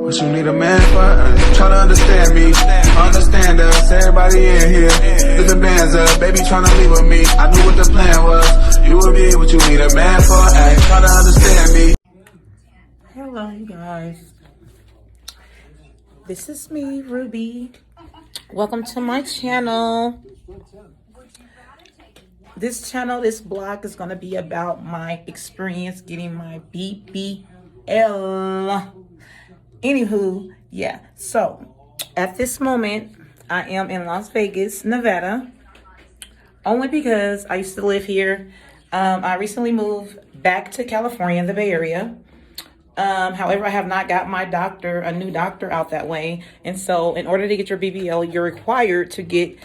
What you need a man for? Try to understand me. Understand us, everybody in here. Lift the bands up, baby tryna leave with me. I knew what the plan was. You would be what you need a man for. Ay, try to understand me. Hello, you guys. This is me, Ruby. Welcome to my channel. This blog is going to be about my experience getting my BBL. Anywho, yeah. So, at this moment, I am in Las Vegas, Nevada. Only because I used to live here. I recently moved back to California, the Bay Area. However, I have not got a new doctor out that way. And so in order to get your BBL, you're required to get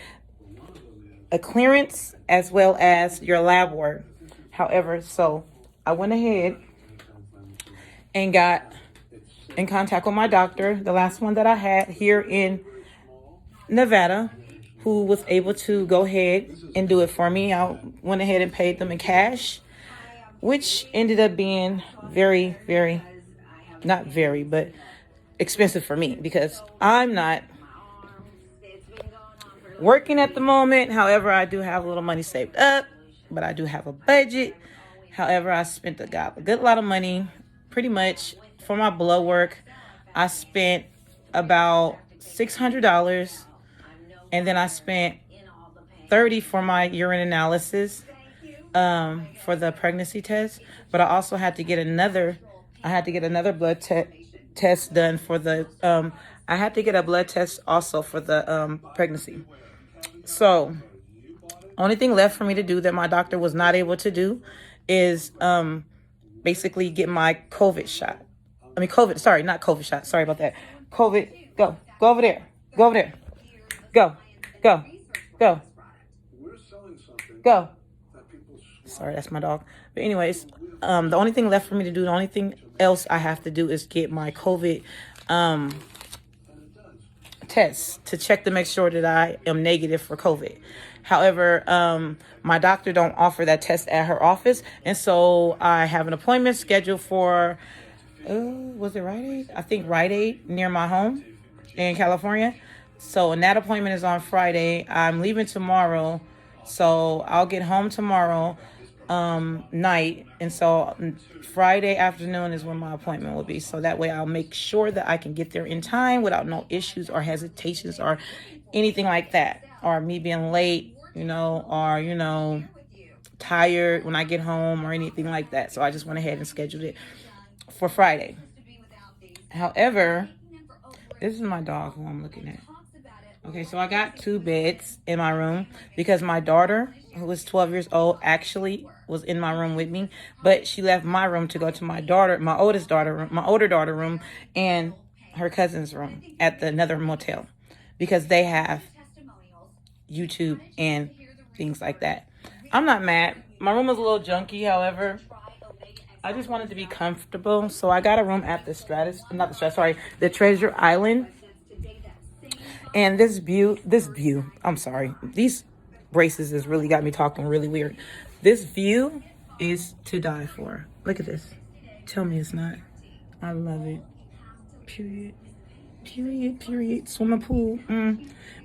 a clearance as well as your lab work. However, so I went ahead and got in contact with my doctor, the last one that I had here in Nevada, who was able to go ahead and do it for me. I went ahead and paid them in cash, which ended up being very, very, not very, but expensive for me because I'm not working at the moment. However, I do have a little money saved up, but I do have a budget. However, I spent a good lot of money pretty much for my blood work. I spent about $600, and then I spent $30 for my urine analysis for the pregnancy test. But I also had to get another blood test done for the I had to get a blood test also for the pregnancy. So only thing left for me to do that my doctor was not able to do is basically get my COVID shot. Not COVID shot. Sorry about that. COVID. Go over there. Go over there. Go. Sorry, that's my dog. But anyways, the only thing left for me to do, the only thing else I have to do is get my COVID test to check to make sure that I am negative for COVID. However, my doctor don't offer that test at her office. And so I have an appointment scheduled for, was it Rite Aid? I think Rite Aid near my home in California. So, and that appointment is on Friday. I'm leaving tomorrow. So I'll get home tomorrow night. And so Friday afternoon is when my appointment will be. So that way I'll make sure that I can get there in time without no issues or hesitations or anything like that. Or me being late, or, tired when I get home or anything like that. So I just went ahead and scheduled it for Friday. However, this is my dog who I'm looking at. Okay, so I got 2 beds in my room because my daughter, who was 12 years old, actually was in my room with me, but she left my room to go to my older daughter room, and her cousin's room at another motel because they have YouTube and things like that. I'm not mad. My room is a little junky, however, I just wanted to be comfortable, so I got a room at the Treasure Island. And these braces has really got me talking really weird. This view is to die for. Look at this. Tell me it's not. I love it. Period. Swimming pool.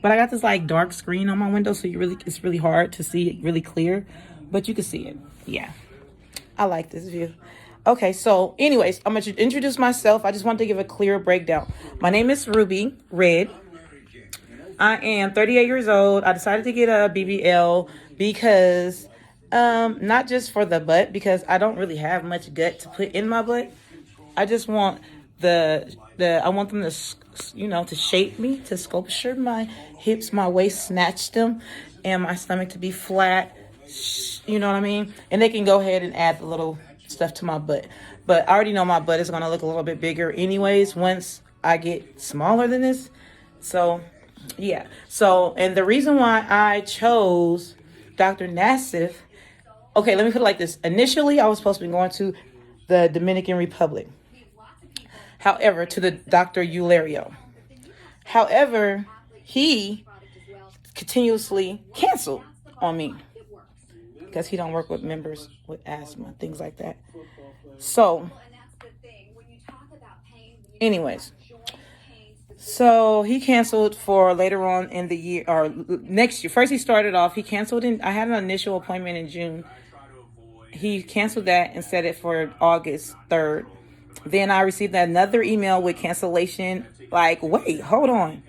But I got this dark screen on my window, so it's really hard to see it really clear. But you can see it. Yeah. I like this view. Okay, so anyways, I'm going to introduce myself. I just want to give a clear breakdown. My name is Ruby Red. I am 38 years old. I decided to get a BBL because, not just for the butt, because I don't really have much gut to put in my butt. I just want I want them to, to shape me, to sculpture my hips, my waist, snatch them, and my stomach to be flat. You know what I mean? And they can go ahead and add the little stuff to my butt. But I already know my butt is going to look a little bit bigger anyways once I get smaller than this. So yeah. So, and the reason why I chose Dr. Nassif, okay, let me put it like this. Initially, I was supposed to be going to the Dominican Republic. However, to the Dr. Eulario. However, he continuously canceled on me because he don't work with members with asthma, things like that. So, anyways, So he canceled for later on in the year or next year. First, he started off. He canceled I had an initial appointment in June. He canceled that and set it for August 3rd. Then I received another email with cancellation. Like, wait, hold on.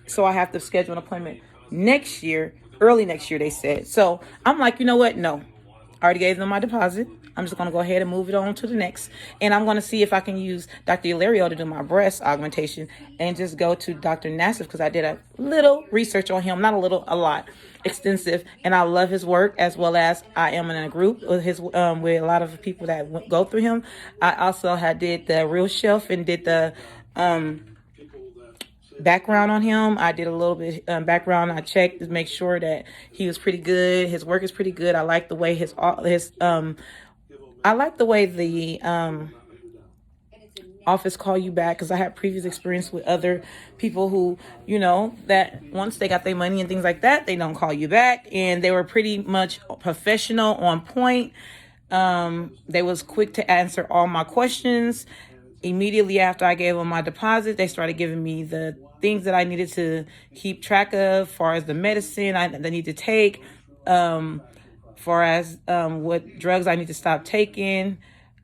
So I have to schedule an appointment next year, early next year, they said. So I'm like, you know what? No. I already gave them my deposit. I'm just going to go ahead and move it on to the next. And I'm going to see if I can use Dr. Ilario to do my breast augmentation and just go to Dr. Nassif because I did a little research on him. Not a little, a lot. Extensive. And I love his work, as well as I am in a group with with a lot of people that go through him. I also did the real shelf and did the background on him. I did a little bit background. I checked to make sure that he was pretty good. His work is pretty good. I like the way I like the way the office call you back, because I had previous experience with other people who, that once they got their money and things like that, they don't call you back, and they were pretty much professional, on point. They was quick to answer all my questions. Immediately after I gave them my deposit, they started giving me the things that I needed to keep track of, far as the medicine I need to take, far as what drugs I need to stop taking,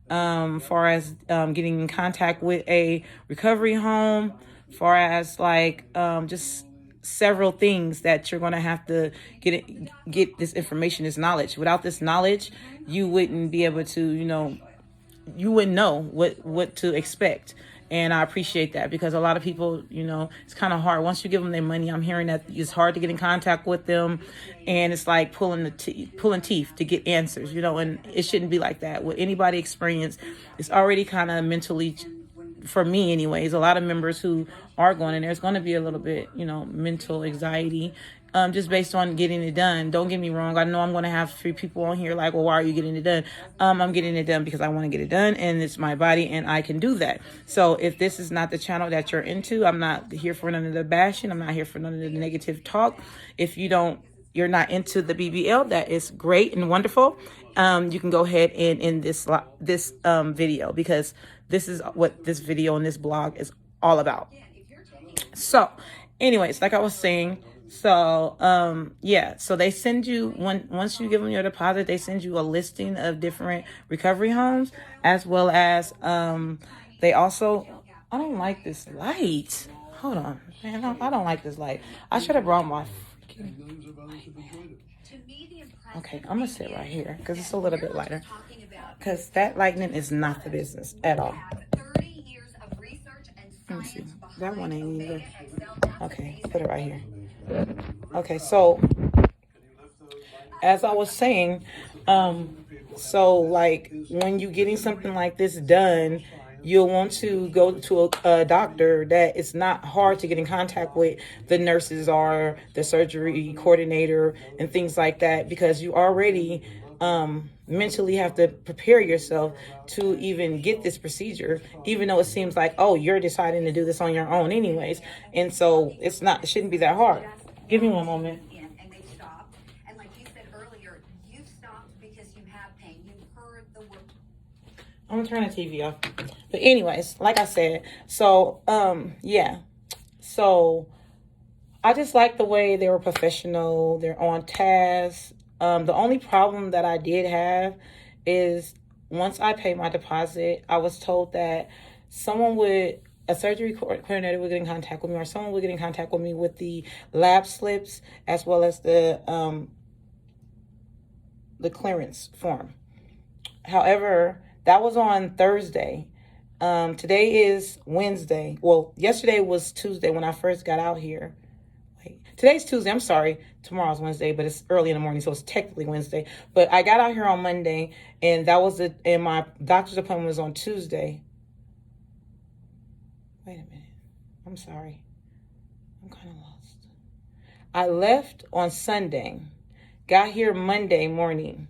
far as getting in contact with a recovery home, far as just several things that you're going to have to get this information, this knowledge. Without this knowledge, you wouldn't be able to, you wouldn't know what to expect. And I appreciate that, because a lot of people, it's kind of hard. Once you give them their money, I'm hearing that it's hard to get in contact with them. And it's like pulling teeth to get answers, and it shouldn't be like that. With anybody experience, it's already kind of mentally, for me anyways, a lot of members who are going in, there's going to be a little bit, mental anxiety, just based on getting it done. Don't get me wrong. I know I'm going to have 3 people on here like, well, why are you getting it done? I'm getting it done because I want to get it done, and it's my body, and I can do that. So if this is not the channel that you're into, I'm not here for none of the bashing. I'm not here for none of the negative talk. If you're not into the BBL, that is great and wonderful. You can go ahead and end this video, because this is what this video and this blog is all about. So anyways, like I was saying, so so they send you, once you give them your deposit, they send you a listing of different recovery homes, as well as they also, I don't like this light. Hold on, man, I don't like this light. I should have brought my freaking light. Okay, I'm gonna sit right here because it's a little bit lighter, because that lightning is not the business at all. Let me see. That one ain't either. Okay, put it right here. Okay, so as I was saying, so like when you're getting something like this done, you'll want to go to a doctor that it's not hard to get in contact with the nurses or the surgery coordinator and things like that, because you already mentally have to prepare yourself to even get this procedure, even though it seems like, oh, you're deciding to do this on your own anyways. And so it shouldn't be that hard. Give me one moment. And they stopped. And like you said earlier, you've stopped because you have pain. You've heard the word. I'm gonna turn the TV off. But anyways, like I said, so So I just like the way they were professional. They're on task. The only problem that I did have is once I paid my deposit, I was told that a surgery coordinator would get in contact with me, or someone would get in contact with me with the lab slips, as well as the clearance form. However, that was on Thursday. Today is Wednesday. Well, yesterday was Tuesday when I first got out here. Today's Tuesday. I'm sorry. Tomorrow's Wednesday, but it's early in the morning, so it's technically Wednesday. But I got out here on Monday, and that was it. And my doctor's appointment was on Tuesday. Wait a minute. I'm sorry. I'm kind of lost. I left on Sunday, got here Monday morning.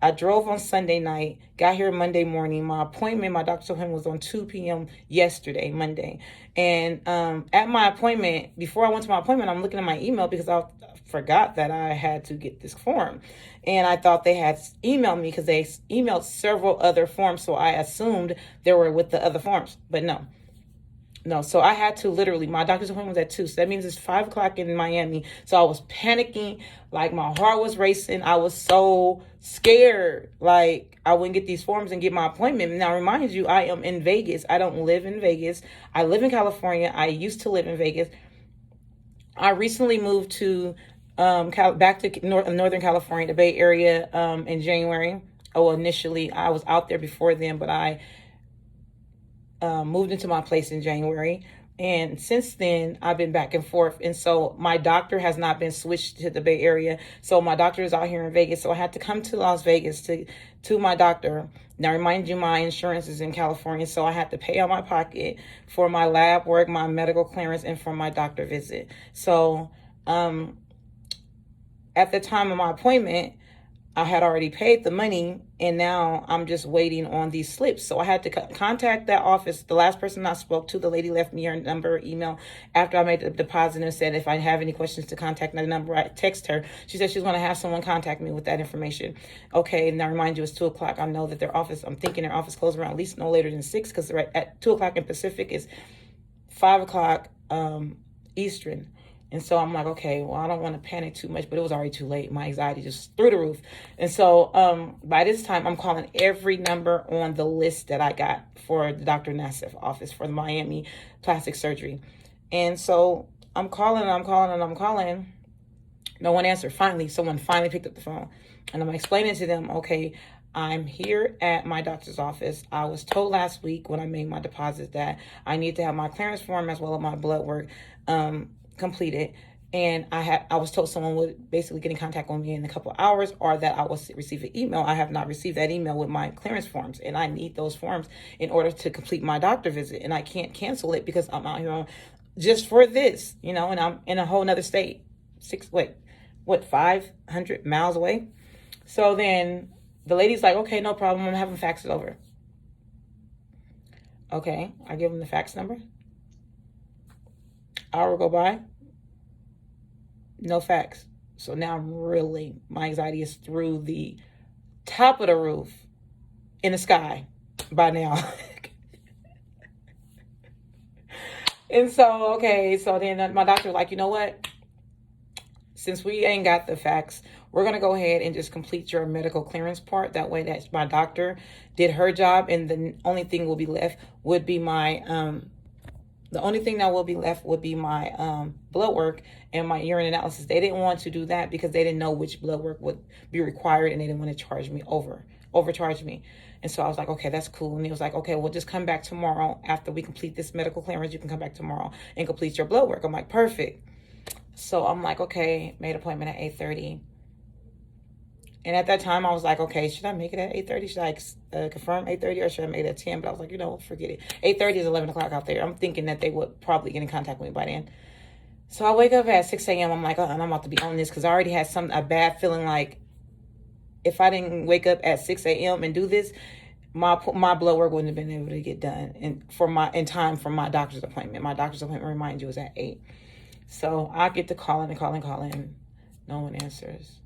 I drove on Sunday night, got here Monday morning. My doctor's appointment was on 2 p.m. yesterday, Monday. And at my appointment, before I went to my appointment, I'm looking at my email because I forgot that I had to get this form. And I thought they had emailed me because they emailed several other forms, so I assumed they were with the other forms. But no. No, so I had to literally, my doctor's appointment was at 2. So that means it's 5 o'clock in Miami. So I was panicking. Like, my heart was racing. I was so scared. Like, I wouldn't get these forms and get my appointment. Now, remind you, I am in Vegas. I don't live in Vegas. I live in California. I used to live in Vegas. I recently moved to back to Northern California, the Bay Area, in January. Oh, initially, I was out there before then, but I moved into my place in January. And since then, I've been back and forth. And so my doctor has not been switched to the Bay Area. So my doctor is out here in Vegas. So I had to come to Las Vegas to my doctor. Now, remind you, my insurance is in California. So I had to pay out my pocket for my lab work, my medical clearance, and for my doctor visit. So at the time of my appointment, I had already paid the money, and now I'm just waiting on these slips. So I had to contact that office. The last person I spoke to, the lady left me her number, email, after I made the deposit, and said if I have any questions to contact the number. I text her. She said she was going to have someone contact me with that information. Okay, and I remind you, it's 2 o'clock. I know that I'm thinking their office closed around at least no later than 6, because right at 2 o'clock in Pacific is 5 o'clock Eastern. And so I'm like, okay, well, I don't want to panic too much, but it was already too late. My anxiety just through the roof. And so by this time, I'm calling every number on the list that I got for the Dr. Nassif office for the Miami plastic surgery. And so I'm calling. No one answered. Finally, someone finally picked up the phone. And I'm explaining to them, okay, I'm here at my doctor's office. I was told last week when I made my deposit that I need to have my clearance form as well as my blood work completed, and I was told someone would basically get in contact with me in a couple of hours, or that I will receive an email. I have not received that email with my clearance forms, and I need those forms in order to complete my doctor visit, and I can't cancel it because I'm out here just for this, and I'm in a whole nother state, 500 miles away. So then the lady's like, okay, no problem, I'm having fax it over. Okay, I give them the fax number. Hour go by, no fax. So now my anxiety is through the top of the roof in the sky by now. And so, so then my doctor was like, you know what? Since we ain't got the fax, we're going to go ahead and just complete your medical clearance part. That way that my doctor did her job, and the only thing will be left would be my the only thing that will be left would be my blood work and my urine analysis. They didn't want to do that because they didn't know which blood work would be required, and they didn't want to charge me overcharge me. And so I was like, okay, that's cool. And he was like, okay, well, just come back tomorrow after we complete this medical clearance. You can come back tomorrow and complete your blood work. I'm like, perfect. So I'm like, okay, made an appointment at 8:30. And at that time, I was like, okay, should I make it at 8:30? Should I confirm 8:30, or should I make it at 10? But I was like, forget it. 8:30 is 11 o'clock out there. I'm thinking that they would probably get in contact with me by then. So I wake up at 6 a.m. I'm like, and I'm about to be on this, because I already had a bad feeling like if I didn't wake up at 6 a.m. and do this, my blood work wouldn't have been able to get done in time for my doctor's appointment. My doctor's appointment, remind you, is at 8. So I get to calling. No one answers.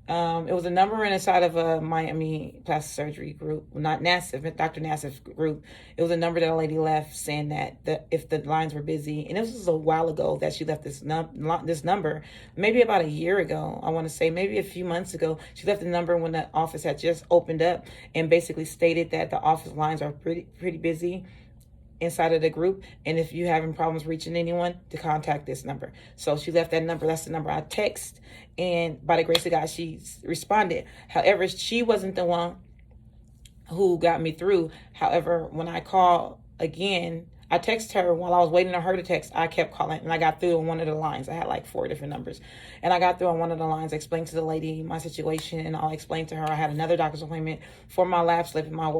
It was a number inside of a Miami plastic surgery group, not Nassif, Dr. Nassif group. It was a number that a lady left saying that if the lines were busy, and this was a while ago that she left this number, maybe about a year ago, I want to say, maybe a few months ago. She left the number when the office had just opened up, and basically stated that the office lines are pretty busy inside of the group, and if you're having problems reaching anyone, to contact this number. So she left that number. That's the number I text, and by the grace of God, she responded. However, she wasn't the one who got me through. However, when I called again, I texted her while I was waiting on her to text. I kept calling, and I got through on one of the lines. I had like 4 different numbers, and I got through on one of the lines. I explained to the lady my situation, and I'll explain to her I had another doctor's appointment for my lab slip and my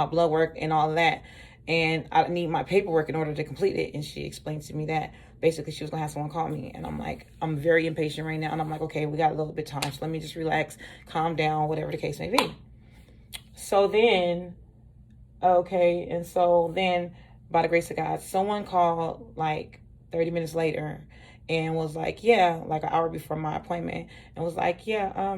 blood work, and all of that. And I need my paperwork in order to complete it. And she explained to me that basically she was going to have someone call me. And I'm like, I'm very impatient right now. And I'm like, okay, we got a little bit of time, so let me just relax, calm down, whatever the case may be. So then, by the grace of God, someone called like 30 minutes later and was like, yeah, like an hour before my appointment, and was like, yeah,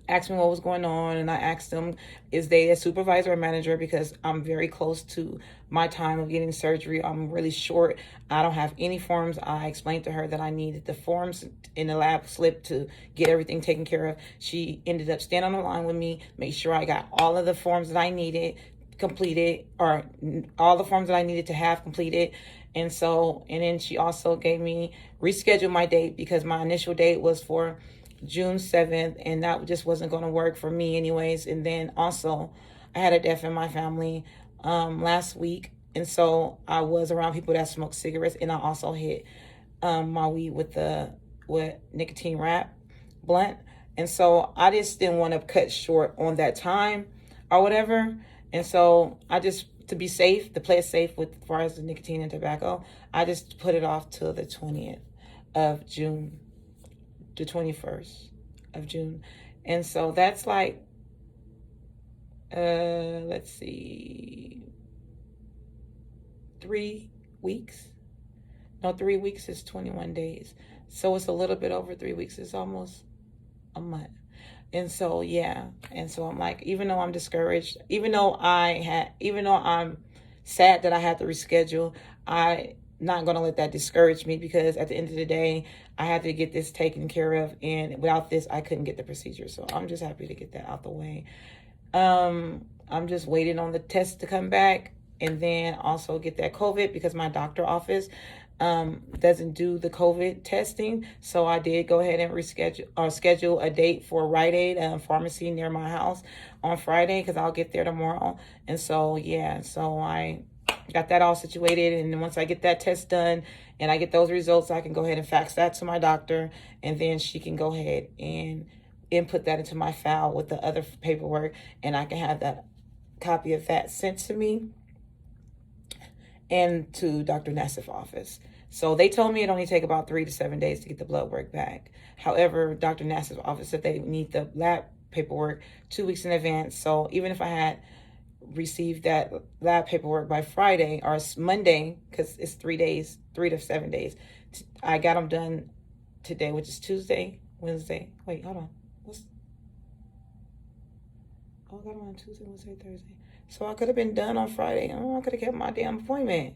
asked me what was going on, and I asked them, is they a supervisor or manager, because I'm very close to my time of getting surgery. I'm really short. I don't have any forms. I explained to her that I needed the forms in the lab slip to get everything taken care of. She ended up standing on the line with me, made sure I got all of the forms that I needed completed, or all the forms that I needed to have completed. And then she also gave me, rescheduled my date, because my initial date was for June 7th, and that just wasn't going to work for me anyways. And then also I had a death in my family last week, and so I was around people that smoke cigarettes, and I also hit my weed with nicotine wrap blunt. And so I just didn't want to cut short on that time or whatever. And so I just, to be safe, to play it safe with as far as the nicotine and tobacco, I just put it off till the 20th of June, the 21st of June. And so that's like, let's see, 3 weeks. No, 3 weeks is 21 days. So it's a little bit over 3 weeks. It's almost a month. And so, yeah. And so I'm like, even though I'm discouraged, even though I'm sad that I had to reschedule, I not going to let that discourage me, because at the end of the day, I had to get this taken care of, and without this, I couldn't get the procedure. So I'm just happy to get that out the way. I'm just waiting on the test to come back, and then also get that COVID, because my doctor office doesn't do the COVID testing. So I did go ahead and schedule a date for Rite Aid pharmacy near my house on Friday, because I'll get there tomorrow. And so, yeah, so I got that all situated. And then once I get that test done and I get those results, I can go ahead and fax that to my doctor, and then she can go ahead and input that into my file with the other paperwork, and I can have that copy of that sent to me and to Dr. Nassif office. So they told me it only take about 3 to 7 days to get the blood work back. However, Dr. Nassif's office said they need the lab paperwork 2 weeks in advance. So even if I had received that lab paperwork by Friday or Monday, because it's 3 to 7 days, I got them done today, which is Tuesday, Wednesday. Wait, hold on. I got them on Tuesday, Wednesday, Thursday. So I could have been done on Friday. I could have kept my damn appointment.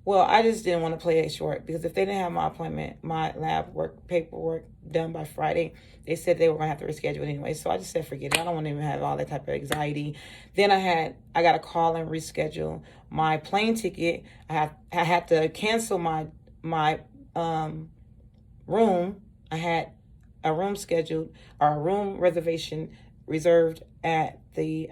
Well, I just didn't want to play it short, because if they didn't have my appointment, my lab paperwork done by Friday, they said they were going to have to reschedule it anyway. So I just said, forget it. I don't want to even have all that type of anxiety. Then I got to call and reschedule my plane ticket. I had to cancel my room. I had a room scheduled, or a room reservation reserved at the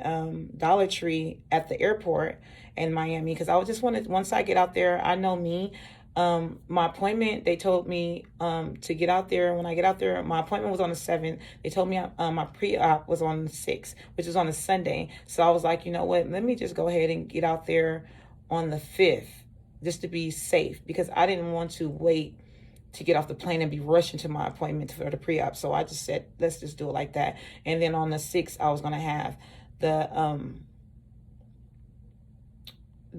Dollar Tree at the airport in Miami, because I just wanted, once I get out there, I know me, my appointment, they told me to get out there. When I get out there, my appointment was on the 7th. They told me my pre-op was on the 6th, which is on a Sunday. So I was like, you know what, let me just go ahead and get out there on the 5th, just to be safe, because I didn't want to wait to get off the plane and be rushing to my appointment for the pre-op. So I just said, let's just do it like that. And then on the 6th, I was going to have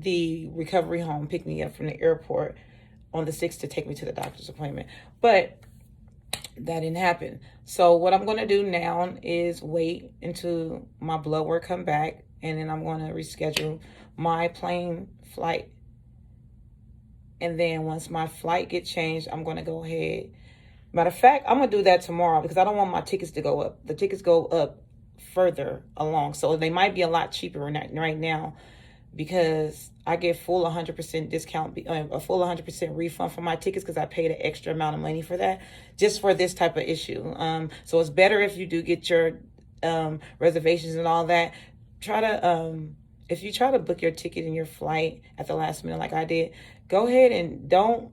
the recovery home pick me up from the airport on the 6th to take me to the doctor's appointment. But that didn't happen. So what I'm going to do now is wait until my blood work come back, and then I'm going to reschedule my plane flight. And then once my flight gets changed, I'm going to go ahead. Matter of fact, I'm going to do that tomorrow, because I don't want my tickets to go up. The tickets go up further along. So they might be a lot cheaper right now, because I get full 100% discount, a full 100% refund for my tickets, because I paid an extra amount of money for that, just for this type of issue. So it's better if you do get your reservations and all that. If you try to book your ticket and your flight at the last minute like I did, go ahead and don't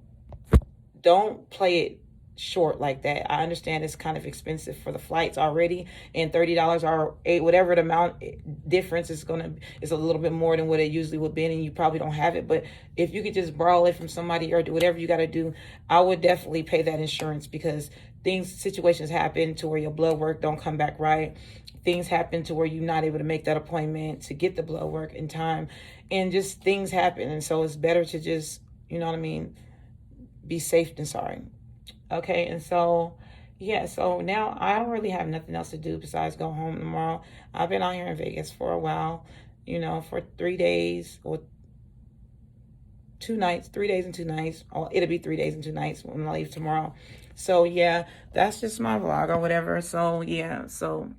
play it short like that. I understand it's kind of expensive for the flights already, and $30 or whatever the amount difference is a little bit more than what it usually would be, and you probably don't have it. But if you could just borrow it from somebody or do whatever you got to do, I would definitely pay that insurance, because situations happen to where your blood work don't come back right. Things happen to where you're not able to make that appointment to get the blood work in time, and just things happen. And so it's better to just, you know what I mean, be safe than sorry. Okay, and so, yeah, so now I don't really have nothing else to do besides go home tomorrow. I've been out here in Vegas for a while, you know, for 3 days or 2 nights, 3 days and 2 nights. Oh, it'll be 3 days and 2 nights when I leave tomorrow. So yeah, that's just my vlog or whatever. So yeah, so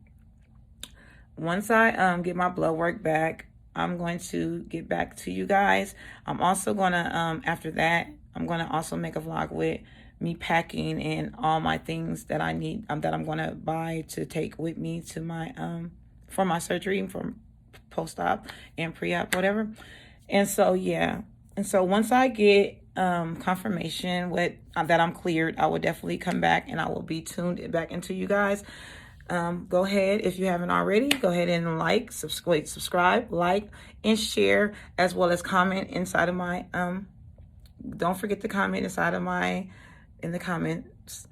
once I get my blood work back, I'm going to get back to you guys. I'm also gonna after that, I'm gonna also make a vlog with me packing and all my things that I need that I'm gonna buy to take with me to my for my surgery, for post-op and pre-op, whatever. And so yeah, and so once I get confirmation that I'm cleared, I will definitely come back and I will be tuned back into you guys. Go ahead, if you haven't already, go ahead and like, subscribe, like, and share, as well as comment inside of my don't forget to comment in the comments.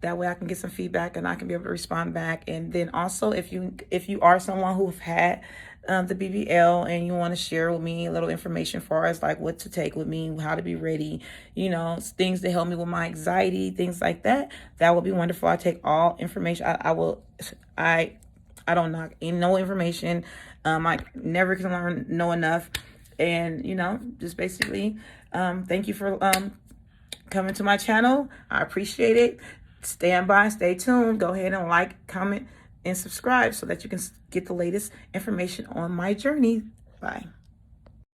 That way I can get some feedback and I can be able to respond back. And then also, if you are someone who've had the BBL and you want to share with me a little information for us, like what to take with me, how to be ready, you know, things to help me with my anxiety, things like that, that would be wonderful. I take all information. I don't knock in no information. I never can know enough. And, you know, just basically, thank you for coming to my channel. I appreciate it. Stand by, stay tuned. Go ahead and like, comment, and subscribe so that you can get the latest information on my journey. Bye.